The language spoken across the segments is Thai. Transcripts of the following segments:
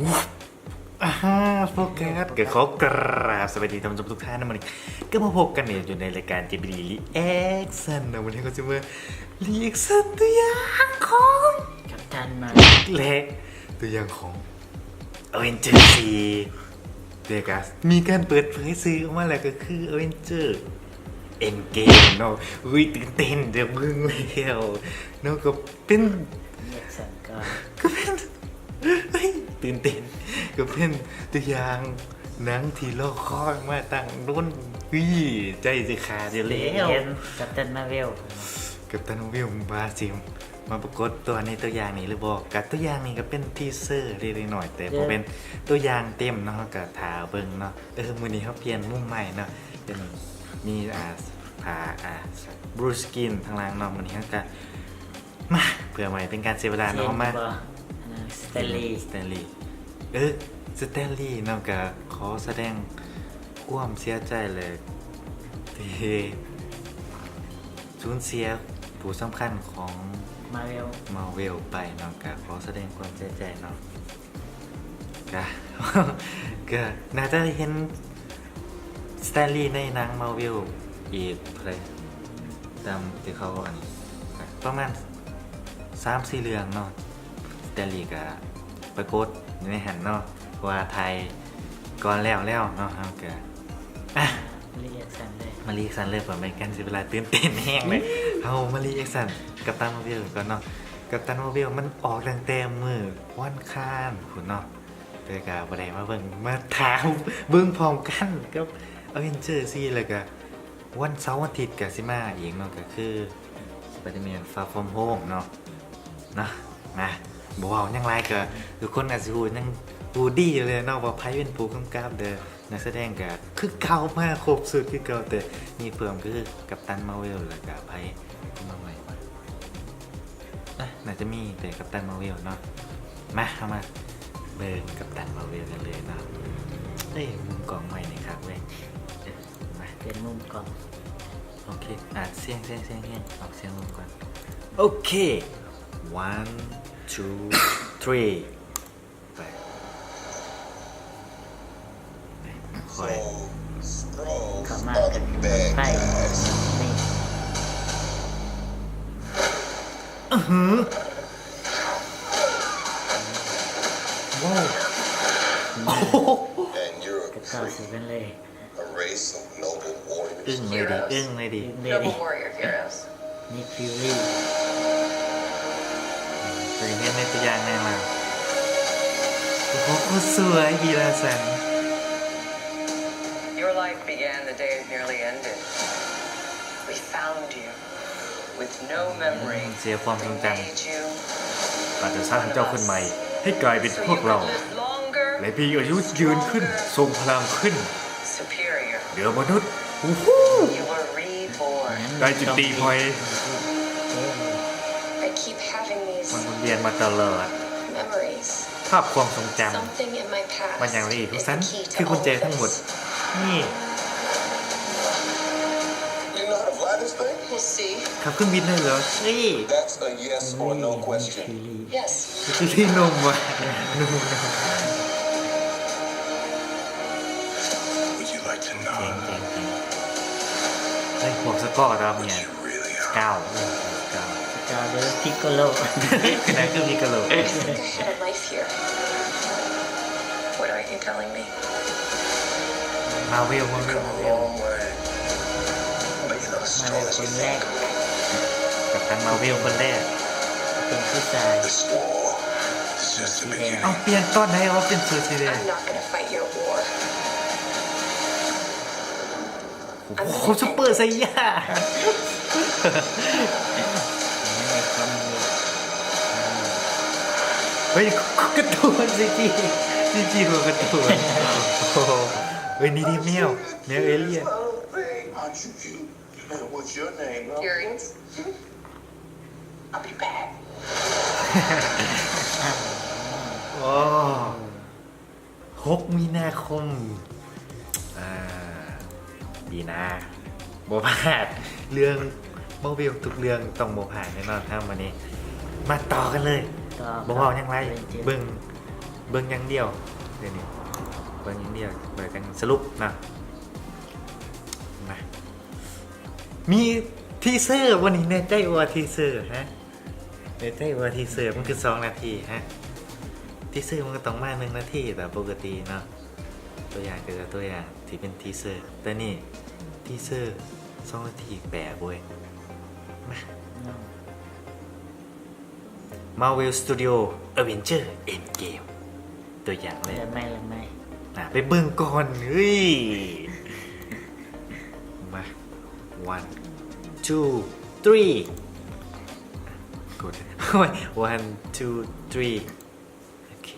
อ่าโฟกัสก็ขอกราบสวัสดีท่านผู้ชมทุกท่านนะวันนี้ก็มาพบกันเนี่ยอยู่ในรายการ JBD Reaction นะวันนี้ก็จะมา Reaction ตัวอย่างของ กัปตันมา และตัวอย่างของ Avengers 4เดกัสมีการเปิดเผยซื้อออกมาแล้วก็คือ Avengers Endgame เนาะอุ้ยตื่นเต้นจะเบิ่งแล้วเนาะก็เป็น เรียกสันก็ เป็นเฮ้ยตื่นเต้นก็เป็นตัวอย่างหนังที่เราคอยมาตั้งรุ่นใจสิขาดอยู่แล้ว เห็นกัปตันมาเวล กับตันวิลบาซิมมาปรากฏตัวในตัวอย่างนี้หรือบอกกับตัวอย่างนี้ก็เป็นทีเซอร์เล็กๆหน่อยแต่พอเป็นตัวอย่างเต็มเนาะกับทาเบิ่งเนาะมือนี้เขาเปลี่ยนมุมใหม่เนาะเป็นมีผ่าบรูสกินทางล่างเนาะมือนี้เขาก็มาเพื่อใหม่เป็นการเสียเวลาเนาะมาสเตลลี่ สแตนลีย์สแตนลีย์นอกจากขอแสดงความเสียใจเลยที่สูญเสียผู้สำคัญของ มาเวล มาเวลไปนอกจากขอแสดงความเสียใจเนาะก็ ก็น่าจะเห็นสแตนลีย์ในหนังมาเวลอีกอะไรตามที่เขาอันประมาณ3-4 เรื่องเนาะสแตนลีย์ก็ปรากฏในหันเนาะว่าไทยก่อนแล้วเนาะครับก็เรียกสันเลย มารีแอคชั่นเลยผมเป็นกันสิเวลาตื่นเต้นแห้งเลยเอามารีแอคชั่นกับตันมาร์เวลก่อนเนาะกับตันมาร์เวลมันออกตั้งแต่มือวันค้านคุณเนาะแต่ก็บ่ได้มาเบิ่งมาถามเบิ่งพร้อมกันกับอเวนเจอร์ซีแล้วก็วันเสาร์วันอาทิตย์ก็สิมาอีกเนาะก็คือสไปเดอร์แมน Far From Home เนาะนะบ่เว้าหยังหลายก็ทุกคนอาจสิฮู้ยังฮู้ดีอยู่เลยเนาะว่าไผเป็นผู้กำกับเด้อนักแสดงก็คือเก่ามากครบสุดคือเก่าแต่มีเพิ่มก็คือกัปตันมาร์เวลแล้วก็ไผมาใหม่น่าจะมีแต่กัปตันมาร์เวลเนาะมาเข้ามาเบิ่งกัปตันมาร์เวลกันเลยเนาะมุมกล้องใหม่นี่ครับเว้ยมา เป็นมุมกล้อง โอเคเสียงออกเสียงลงก่อนโอเค one two three ไปค่อย เข้ามากันไพ่นี่ ว้าว And you're กับ a ต่อ free, สิเป็นเลย a race of noble warriors. อึ้งเลยดิ เด Noble ี warrior heroes. นิฟิวรี่ เคยเห็นในตัวอย่างแน่มาโอ้โหโคตรสวยกีฬาสัน Your life began the day it nearly ended. We found you with no memory. เสียความทรงจ Made you ำอาจจะสร้างเจ้าขึ้นใหม่ ให้กลายเป็น so พ you วกเรา could live longer, และมีอายุยืนขึ้น ทรงพลังขึ้น superior. เดี๋ยวมนุษย์โอ้โห You were reborn. ได้จุดตีพอย I keep having these มันวนเวียนมาตลอด memories. ภาพความทรงจ Something in my ำมันอย่างละเอียด past ทุก is สั้น the key คือ to กุญ all แจทั้งหมด this. นี่ You know how to fly this thing? We'll see. ขับเครื่องบินได้เหรอนี่ That's a yes or no นิ question. ฟิวรี่ Yes. คือที่นมว่ะนม Would you like to เจ๋ง know เฮ้ยพวกสกอร์เราเนี่ย you really are? เก้า จอเดอร์พิกโกโล คือนั่นคือมีกระโหลก I think I had a life here. What are you telling me? มาเวล Come a long way. But you're not as มาเว strong ล as ค you นแรก think. กับตันมาเวลคนแรก เป็นผู้ชาย This war is just the beginning. เอาเปลี่ยนตอนไหนว่าเป็นสูตรสีแดง I'm not gonna fight your war. โอ้โหซุปเปอร์ไซย่า ในคอมมิก เฮ้ยกระตูนซีจีหัวกระตูนโอ้โหเฮ้ยนี่ดิแมวเอเลี่ยน Aren't you cute? What's your name? Fury. I'll be back. โอ้6 มีนาคมดีนะโบพลาดเรื่องโมบิลทุกเรื่องต้องโบผ่านแน่นอนครับวันนี้ มาต่อกันเลย ต่อ บอกว่ายังไงเบิ่ง เบิ่งอย่างเดียวเดี๋ยวนี้เบิ่งอย่างเดียวเบิ่งกันสรุปนะมีทีเซอร์วันนี้แน่ใจว่าทีเซอร์ฮะแน่ใจว่าทีเซอร์มันคือ2 นาทีฮะทีเซอร์มันก็ต้องมา1 นาทีแต่ปกติเนาะตัวอย่างก็จะตัวอย่างที่เป็นทีเซอร์แต่นี่ทีเซอร์2 นาทีแปะเว้ยมา Marvel Studio Avenger Endgame ตัวอย่างเลย แล้วไม่ ไปเบิ่งก่อนเฮ้ยมา 1 2 3กด 1 2 3โอเค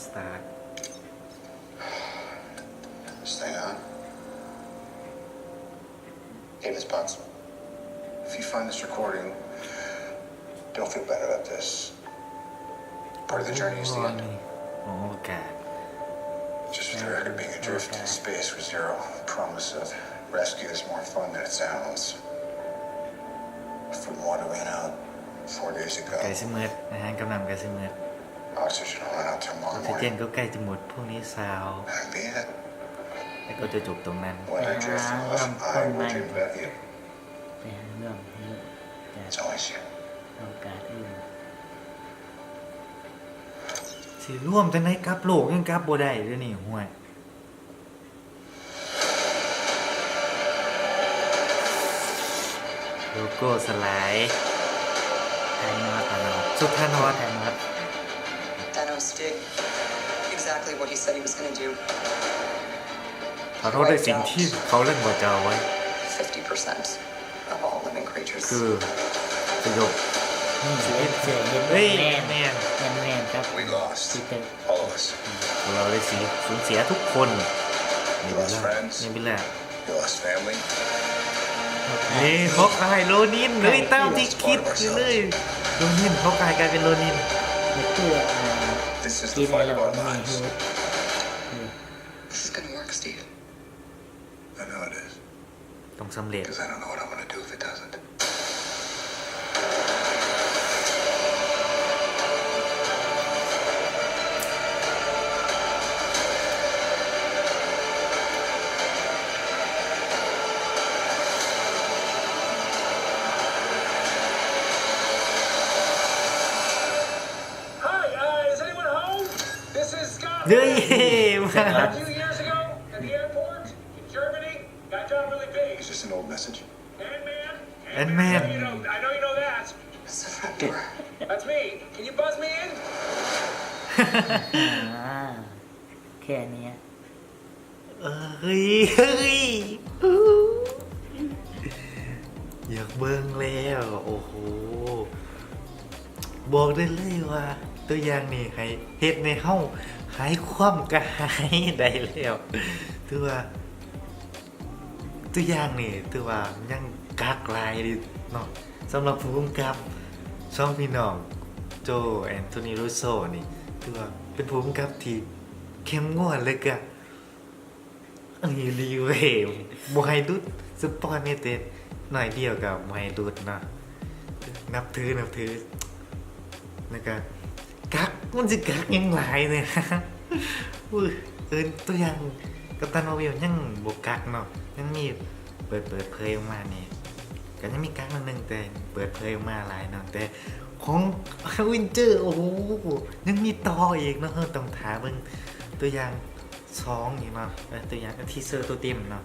start Stay on. Hey, Miss Potts. If you find this recording, don't feel bad about this. Part of the journey is the end. โอ้กา Just for the record, being adrift in space with zero promise of rescue is more fun than it sounds. Food and water ran out 4 days ใกล้ ago. สิเมิดอาหารกำลังใกล้สิเมิด Oxygen will run out อ tomorrow อกซิเจน morning. ก็ใกล้จะหมดพรุ่งนี้เช้า That'd be it. แล้วก็จะจบตรงนั้น When I drift in life, I will dream about you. ไปหาเรื่องให้จาก It's always you. โอกาสอื่น สิร่วมจังได๋กลับโลกยังกลับบ่ได้เด้อนี่ห่วยโลโก้สลาย ทานอตลอด สุธานอด ทานอต Thanos did exactly what he said he was going to do. ขอโทษด้วยสิ่งที่เขาเล่นบ่เจ้าไว้ 50% of all living creatures. คือสยบ นี่เสือเห็น เฮ้ย แม่ แม่น แม่นครับ We lost. ที่เจอ All of us. เราได้สูญเสียทุกคนนี่เป็น lost แล้ว friends. นี่เป็นแล้ว You lost family. นี่ฮอกอายโลนินเลยตามที่คิดเลยโลนินฮอกอายกลายเป็นโลนิน เด็กเพื่อ This is กิ the น fight แล้ว of our มี lives. ฮูด This is going to work, Steve. I know it is. ต้องสำเร็จ Because I don't know what I'm going to do if it doesn't. Hi, is anyone home? This is Scott. เฮ้ย A มา few years ago at the airport in Germany, got really big. It's just an old message. Ant-Man? Ant-Man. I know you know that. It's the front door. That's me. Can you buzz me in? อ่าแค่เนี้ย เฮ้ยเฮ้ยอยากเบิ่งแล้วโอ้โหบอกได้เลยว่า ตัวอย่างนี่ให้เฮ็ดในเฮาหายความกระหายได้แล้วถือว่า ตัวอย่างนี่ถือว่ายังกักหลายดิเนาะสำหรับผู้กำกับช่องพี่น้องโจแอนโทนีรูโซนี่ถือว่าเป็นผู้กำกับที่เข้มงวดเลยกะอันนี้รีเวลบ่ให้ดุดสปอยไม่เต็มหน่อยเดียวกับบ่ให้ดุดเนาะนับถือแล้วก็กักมันสิกักยังหลายเลยนะอุ้ยตัวอย่างกัปตันมาร์เวลยังบ่กักเนาะยังมีเปิดเผยออกมานี่ก็ยังมีกักนิดนึงแต่เปิดเผยออกมาหลายเนาะแต่ของวินเจอร์โอ้โหยังมีต่ออีกเนาะต้องถามเบิ่งตัวอย่าง2นี่เนาะตัวอย่างทีเซอร์ตัวเต็มเนาะ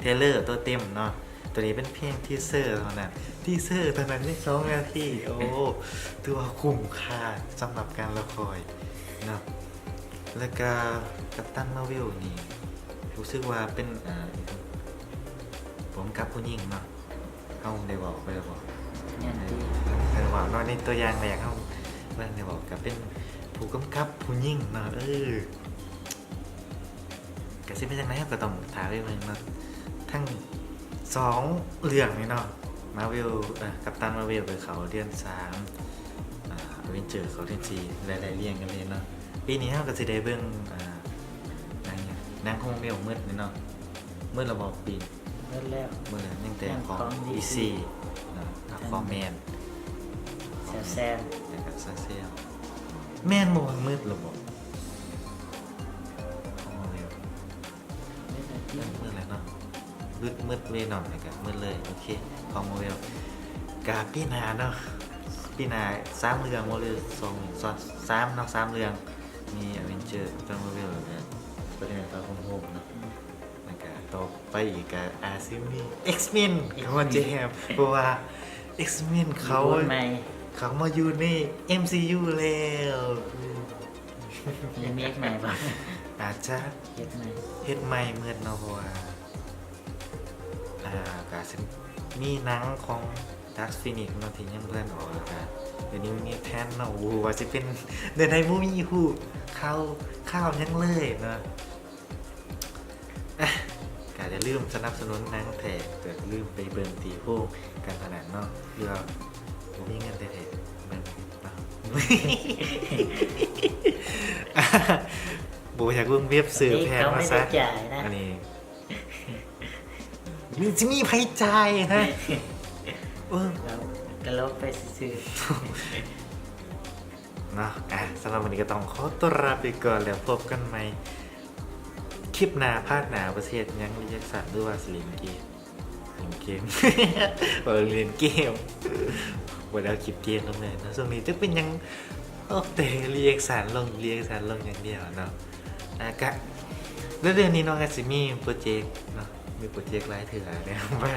เทรลเลอร์ตัวเต็มเนาะตัวนี้เป็นเพียงทีเซอร์เท่านั้นทีเซอร์เท่านั้นได้2 นาทีโอ้ถือว่าคุ้มค่าสำหรับการรอคอยเนาะแล้วก็กัปตันมาร์เวลนี่รู้สึกว่าเป็นผมกับผู้หญิงเนาะเขาได้บอกไปแล้วบอก เนี่ยดี ได้บอกเนาะในตัวอย่างแรกเขาเพิ่นได้บอกกับเป็นผู้กำกับผู้หญิงเนาะก็สิเป็นจังได๋ก็ต้องถามไปเบิ่งเนาะทั้ง2เรื่องนี่เนาะมาร์เวลกัปตันมาร์เวลไปเขาเดือน3เวนเจอร์เขาเดือน4หลายๆเรื่องกันเลยเนาะปีนี้เราก็สิได้เบิ่งนางคงเวลมืดนี่เนาะมืดระบอกปี เมื่อแล้ว เมื่อตั้งแต่ของ ของ DC เนาะคอมเมน แซม แต่กับซาเซียลแม่นบ่มืดหรอบ่ของมาเวล ไม่ได้ที่ มืดเลยเนาะมืดเวหน่อยนะครับมืดเลยโอเคของมาเวลกาปีหนาเนาะปีหนา3เรื่องบ่เลย3เนาะ3เรื่องมีอเวนเจอร์จังมาเวลเนี่ยประเด็นต่อของโฮมเนาะแล้วก็ต่อไปอีกก็อาซิมี X-Men เขาว่าจะแฮมเพราะว่า X-Men เขา พูดใหม่ เขามาอยู่ใน MCU แล้ว รีเมคใหม่ป่ะ อาจจะ เฮ็ดใหม่ เฮ็ดใหม่เมื่อเนาะเพราะว่าก็สิมีหนังของ Dark Phoenix เนาะที่ยังเพิ่นออกแล้วก็เดี๋ยวนี้มีแพลนเนาะโอ้โหว่าสิเป็นเดือนไหนบ่มีฮู้ข่าวยังเลยเนาะก็อย่าลืมสนับสนุนหนังแท้แต่อย่าลืมไปเบิ่งที่โรงการพนันเนาะหรือว่าบ่มีเงินแท้ๆเบิ่งเนาะ โบอยากเบิ่งเว็บซื้อแพง เขา มา ไม่ ซะ ได้จ่ายนะ อันนี้มันจะมีไผจ่ายนะเออ เราก็ลบไปซื้อ เนาะสำหรับวันนี้ก็ต้องขอตัวลาไปก่อนแล้วพบกันใหม่คลิปหน้าภาคหน้าประเทศยังเรียกสัตว์ด้วยว่าสิเล่นเกมเล่นเกมวันเอาคลิปเกมลงเลยนะช่วงนี้จะเป็นยังโอ้แต่เรียกสารลงอย่างเดียวเนาะก็แล้วเดือนนี้น้องก็สิมีโปรเจกต์เนาะมีโปรเจกต์หลายเถื่อเนี่ยว่า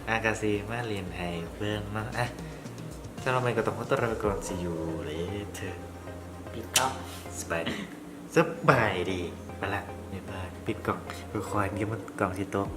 อากาซีมาเรียนให้เบิ่งเนาะสำหรับมันก็ต้องขอตัวลาไปก่อนสิอยู่เลยเธอ ปิดกล้อง สบายดีไปละบ๊ายบายปิดกล่องคอยๆเดี๋ยวมันกล่องที่โต๊ะ